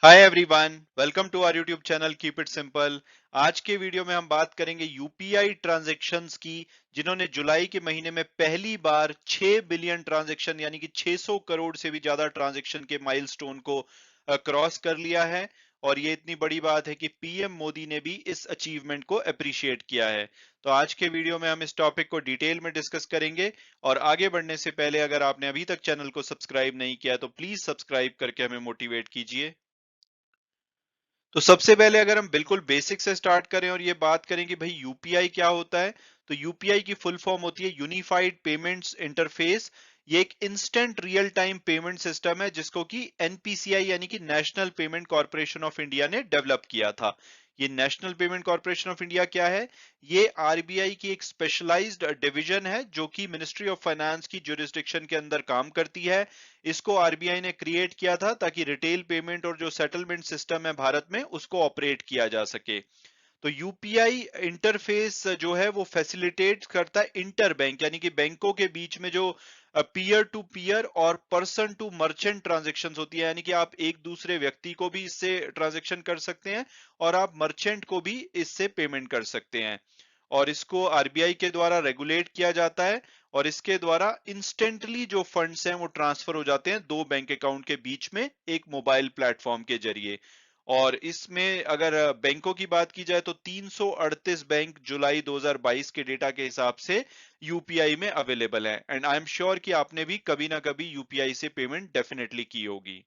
Hi everyone, welcome to our YouTube channel keep it simple. आज के video में हम बात करेंगे यूपीआई ट्रांजैक्शंस की, जिन्होंने जुलाई के महीने में पहली बार 6 बिलियन ट्रांजैक्शन यानी कि 600 करोड़ से भी ज्यादा ट्रांजैक्शन के माइलस्टोन को क्रॉस कर लिया है। और ये इतनी बड़ी बात है कि पीएम मोदी ने भी इस अचीवमेंट को अप्रिशिएट किया है। तो आज के वीडियो में हम इस टॉपिक को डिटेल में डिस्कस करेंगे। और आगे बढ़ने से पहले अगर आपने अभी तक चैनल को सब्सक्राइब नहीं किया तो प्लीज सब्सक्राइब करके हमें मोटिवेट कीजिए। तो सबसे पहले अगर हम बिल्कुल बेसिक से स्टार्ट करें और ये बात करें कि भाई यूपीआई क्या होता है, तो यूपीआई की फुल फॉर्म होती है यूनिफाइड पेमेंट्स इंटरफेस। ये एक instant real time payment system है जिसको कि एनपीसीआई यानी कि national payment corporation of India ने डेवलप किया था। ये national payment corporation of India क्या है? ये आरबीआई की एक स्पेशलाइज्ड डिवीजन है जो कि मिनिस्ट्री ऑफ फाइनेंस की जुरिस्डिक्शन के अंदर काम करती है। इसको आरबीआई ने क्रिएट किया था ताकि रिटेल पेमेंट और जो सेटलमेंट सिस्टम है भारत में उसको ऑपरेट किया जा सके। तो यूपीआई इंटरफेस जो है वो फैसिलिटेट करता है इंटर बैंक यानी कि बैंकों के बीच में जो पीयर टू पीयर और पर्सन टू मर्चेंट ट्रांजेक्शन होती है, यानी कि आप एक दूसरे व्यक्ति को भी इससे ट्रांजेक्शन कर सकते हैं और आप मर्चेंट को भी इससे पेमेंट कर सकते हैं। और इसको आरबीआई के द्वारा रेगुलेट किया जाता है। और इसके द्वारा इंस्टेंटली जो फंड्स हैं वो ट्रांसफर हो जाते हैं दो बैंक अकाउंट के बीच में एक मोबाइल प्लेटफॉर्म के जरिए। और इसमें अगर बैंकों की बात की जाए तो 338 बैंक जुलाई 2022 के डेटा के हिसाब से यूपीआई में अवेलेबल है। एंड आई एम श्योर कि आपने भी कभी ना कभी यूपीआई से पेमेंट डेफिनेटली की होगी।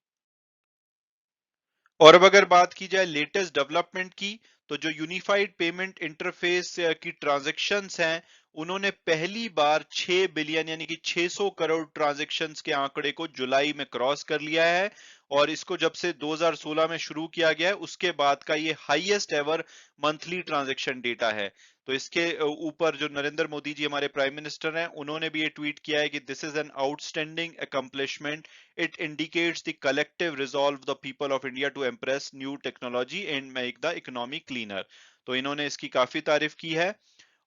और अब अगर बात की जाए लेटेस्ट डेवलपमेंट की, तो जो यूनिफाइड पेमेंट इंटरफेस की ट्रांजैक्शंस हैं, उन्होंने पहली बार 6 बिलियन यानी कि 600 करोड़ ट्रांजैक्शंस के आंकड़े को जुलाई में क्रॉस कर लिया है। और इसको जब से 2016 में शुरू किया गया है उसके बाद का ये highest ever monthly transaction data है। तो इसके ऊपर जो नरेंद्र मोदी जी हमारे प्राइम मिनिस्टर हैं, उन्होंने भी ये ट्वीट किया है कि this is an outstanding accomplishment. It indicates the collective resolve of the people of India to embrace new technology and make the economy cleaner। तो इन्होंने इसकी काफी तारीफ की है।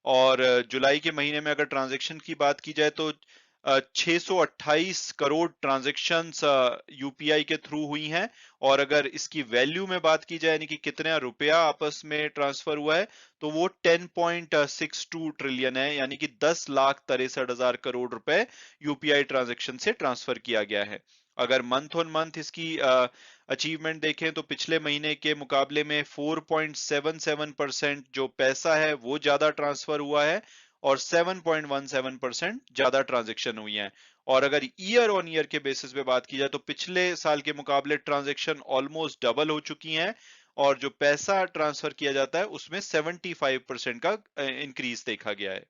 और जुलाई के महीने में अगर ट्रांजैक्शन की बात की जाए तो 628 करोड़ ट्रांजैक्शंस यूपीआई के थ्रू हुई हैं। और अगर इसकी वैल्यू में बात की जाए यानी कि कितना रुपया आपस में ट्रांसफर हुआ है, तो वो 10.62 ट्रिलियन है, यानी कि 10,63,000 करोड़ रुपए यूपीआई ट्रांजैक्शन से ट्रांसफर किया गया है। अगर मंथ ऑन मंथ इसकी अचीवमेंट देखें तो पिछले महीने के मुकाबले में 4.77% जो पैसा है वो ज्यादा ट्रांसफर हुआ है और 7.17% ज्यादा ट्रांजेक्शन हुई हैं। और अगर ईयर ऑन ईयर के बेसिस पे बात की जाए तो पिछले साल के मुकाबले ट्रांजेक्शन ऑलमोस्ट डबल हो चुकी हैं। और जो पैसा ट्रांसफर किया जाता है उसमें 75% का इंक्रीज देखा गया है।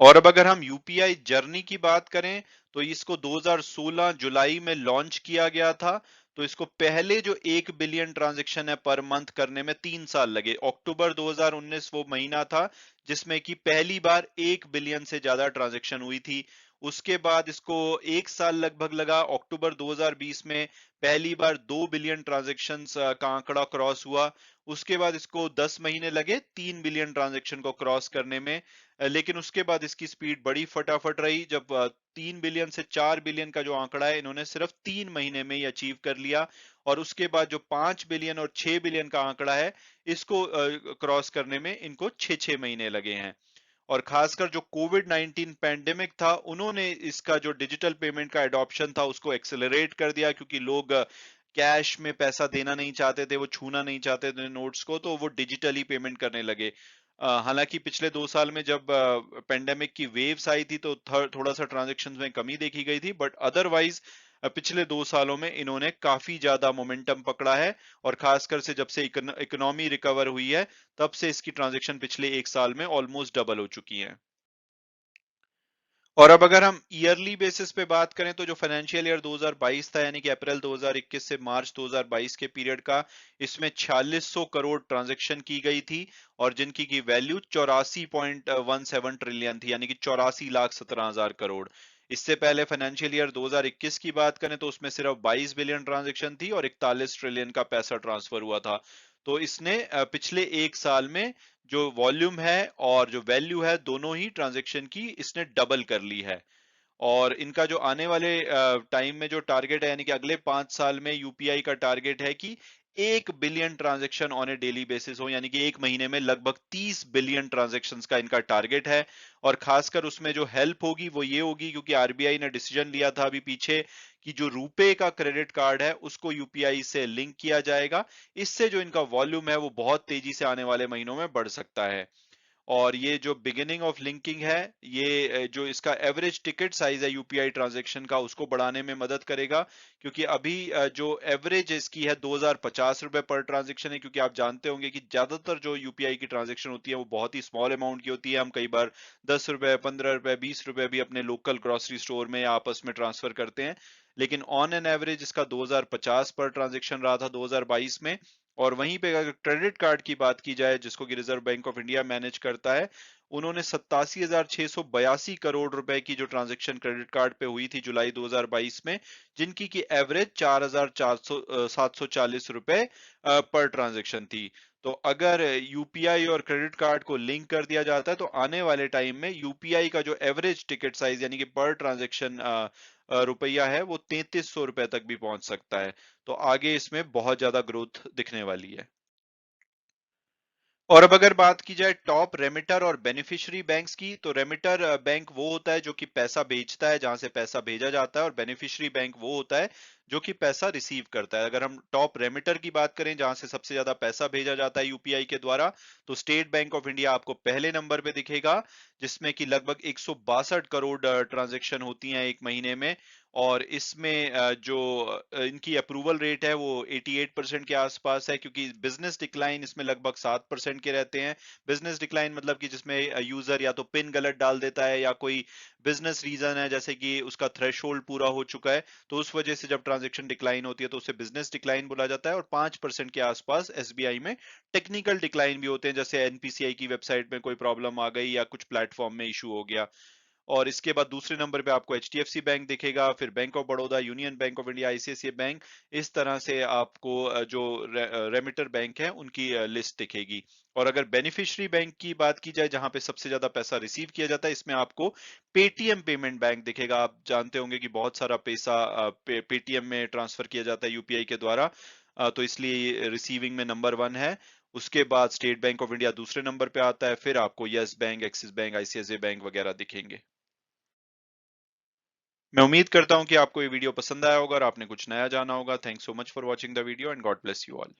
और अब अगर हम यूपीआई जर्नी की बात करें तो इसको 2016 जुलाई में लॉन्च किया गया था। तो इसको पहले जो 1 बिलियन ट्रांजैक्शन है पर मंथ करने में 3 साल लगे। अक्टूबर 2019 वो महीना था जिसमें कि पहली बार 1 बिलियन से ज्यादा ट्रांजैक्शन हुई थी। उसके बाद इसको 1 साल लगभग लगा, अक्टूबर 2020 में पहली बार 2 बिलियन ट्रांजैक्शन का आंकड़ा क्रॉस हुआ। उसके बाद इसको 10 महीने लगे 3 बिलियन ट्रांजैक्शन को क्रॉस करने में। लेकिन उसके बाद इसकी स्पीड बड़ी फटाफट रही जब 3 बिलियन से 4 बिलियन का जो आंकड़ा है इन्होंने सिर्फ 3 महीने में ही अचीव कर लिया। और उसके बाद जो 5 बिलियन और 6 बिलियन का आंकड़ा है इसको क्रॉस करने में इनको 6 6 महीने लगे हैं। और खासकर जो कोविड 19 पैंडेमिक था, उन्होंने इसका जो डिजिटल पेमेंट का एडॉप्शन था उसको एक्सेलरेट कर दिया, क्योंकि लोग कैश में पैसा देना नहीं चाहते थे, वो छूना नहीं चाहते थे नोट्स को, तो वो डिजिटली पेमेंट करने लगे। हालांकि पिछले 2 साल में जब पेंडेमिक की वेव्स आई थी तो थोड़ा सा ट्रांजेक्शन में कमी देखी गई थी, बट अदरवाइज पिछले 2 सालों में इन्होंने काफी ज्यादा मोमेंटम पकड़ा है। और खासकर से जब से इकोनॉमी रिकवर हुई है तब से इसकी ट्रांजेक्शन पिछले 1 साल में ऑलमोस्ट डबल हो चुकी है। और अब अगर हम ईयरली बेसिस पे बात करें तो जो फाइनेंशियल ईयर 2022 था यानी कि अप्रैल 2021 से मार्च 2022 के पीरियड का, इसमें 4600 करोड़ ट्रांजैक्शन की गई थी। और जिनकी की वैल्यू 84.17 ट्रिलियन थी, यानी कि 84,17,000 करोड़। इससे पहले फाइनेंशियल ईयर 2021 की बात करें तो उसमें सिर्फ 22 बिलियन ट्रांजैक्शन थी और 41 ट्रिलियन का पैसा ट्रांसफर हुआ था। तो इसने पिछले 1 साल में जो वॉल्यूम है और जो वैल्यू है दोनों ही ट्रांजैक्शन की इसने डबल कर ली है। और इनका जो आने वाले टाइम में जो टारगेट है यानी कि अगले 5 साल में यूपीआई का टारगेट है कि 1 billion transaction on A daily basis हो, यानी कि एक महीने में लगभग 30 बिलियन ट्रांजैक्शंस का इनका टारगेट है। और खासकर उसमें जो हेल्प होगी वो ये होगी, क्योंकि आरबीआई ने डिसीजन लिया था अभी पीछे कि जो रुपे का क्रेडिट कार्ड है उसको यूपीआई से लिंक किया जाएगा। इससे जो इनका वॉल्यूम है वो बहुत तेजी से आने वाले महीनों में बढ़ सकता है। और ये जो बिगिनिंग ऑफ लिंकिंग है, ये जो इसका एवरेज टिकट साइज है यूपीआई ट्रांजैक्शन का उसको बढ़ाने में मदद करेगा, क्योंकि अभी जो एवरेज इसकी है 2050 रुपए पर ट्रांजैक्शन है। क्योंकि आप जानते होंगे कि ज्यादातर जो यूपीआई की ट्रांजैक्शन होती है वो बहुत ही स्मॉल अमाउंट की होती है। हम कई बार 10 रुपए, 15 रुपए, 20 रुपए भी अपने लोकल ग्रोसरी स्टोर में या आपस में ट्रांसफर करते हैं। लेकिन ऑन एन एवरेज इसका 2050 पर ट्रांजैक्शन रहा था 2022 में। और वहीं पे अगर क्रेडिट कार्ड की बात की जाए, जिसको कि reserve bank of India manage करता है, उन्होंने 87,682 करोड़ रुपए की जो ट्रांजैक्शन क्रेडिट कार्ड पे हुई थी जुलाई 2022 में, जिनकी की एवरेज 4,740 रुपए पर ट्रांजैक्शन थी। तो अगर यूपीआई और क्रेडिट कार्ड को लिंक कर दिया जाता है तो आने वाले टाइम में यूपीआई का जो एवरेज टिकट साइज यानी कि पर ट्रांजैक्शन रुपया है वो 3300 रुपए तक भी पहुंच सकता है। तो आगे इसमें बहुत ज्यादा ग्रोथ दिखने वाली है। और अब अगर बात की जाए टॉप रेमिटर और बेनिफिशियरी बैंक्स की, तो रेमिटर बैंक वो होता है जो कि पैसा भेजता है, जहां से पैसा भेजा जाता है, और बेनिफिशियरी बैंक वो होता है जो कि पैसा रिसीव करता है। अगर हम टॉप रेमिटर की बात करें, जहां से सबसे ज्यादा पैसा भेजा जाता है यूपीआई के द्वारा, तो स्टेट बैंक ऑफ इंडिया आपको पहले नंबर पे दिखेगा, जिसमें कि लगभग 162 करोड़ ट्रांजैक्शन होती हैं एक महीने में। और इसमें जो इनकी अप्रूवल रेट है वो 88% के आसपास है, क्योंकि बिजनेस डिक्लाइन इसमें लगभग 7% के रहते हैं। बिजनेस डिक्लाइन मतलब कि जिसमें यूजर या तो पिन गलत डाल देता है या कोई बिजनेस रीजन है, जैसे कि उसका थ्रेशोल्ड पूरा हो चुका है, तो उस वजह से जब ट्रांजेक्शन डिक्लाइन होती है तो उसे बिजनेस डिक्लाइन बोला जाता है। और 5% के आसपास एसबीआई में टेक्निकल डिक्लाइन भी होते हैं, जैसे एनपीसीआई की वेबसाइट में कोई प्रॉब्लम आ गई या कुछ प्लेटफॉर्म में इशू हो गया। और इसके बाद दूसरे नंबर पे आपको एचडीएफसी बैंक दिखेगा, फिर bank of Baroda, union bank of India, ICICI bank. इस तरह से आपको जो रेमिटर बैंक है उनकी लिस्ट दिखेगी। और अगर बेनिफिशियरी बैंक की बात की जाए, जहां पे सबसे ज्यादा पैसा रिसीव किया जाता है, इसमें आपको पेटीएम पेमेंट बैंक दिखेगा। आप जानते होंगे कि बहुत सारा पैसा पेटीएम में ट्रांसफर किया जाता है यूपीआई के द्वारा, तो इसलिए रिसीविंग में नंबर 1 है। उसके बाद स्टेट बैंक ऑफ इंडिया दूसरे नंबर पे आता है, फिर आपको yes bank, axis bank, ICICI bank वगैरह दिखेंगे। मैं उम्मीद करता हूं कि आपको ये वीडियो पसंद आया होगा और आपने कुछ नया जाना होगा। Thanks so much for watching the video and God bless you all.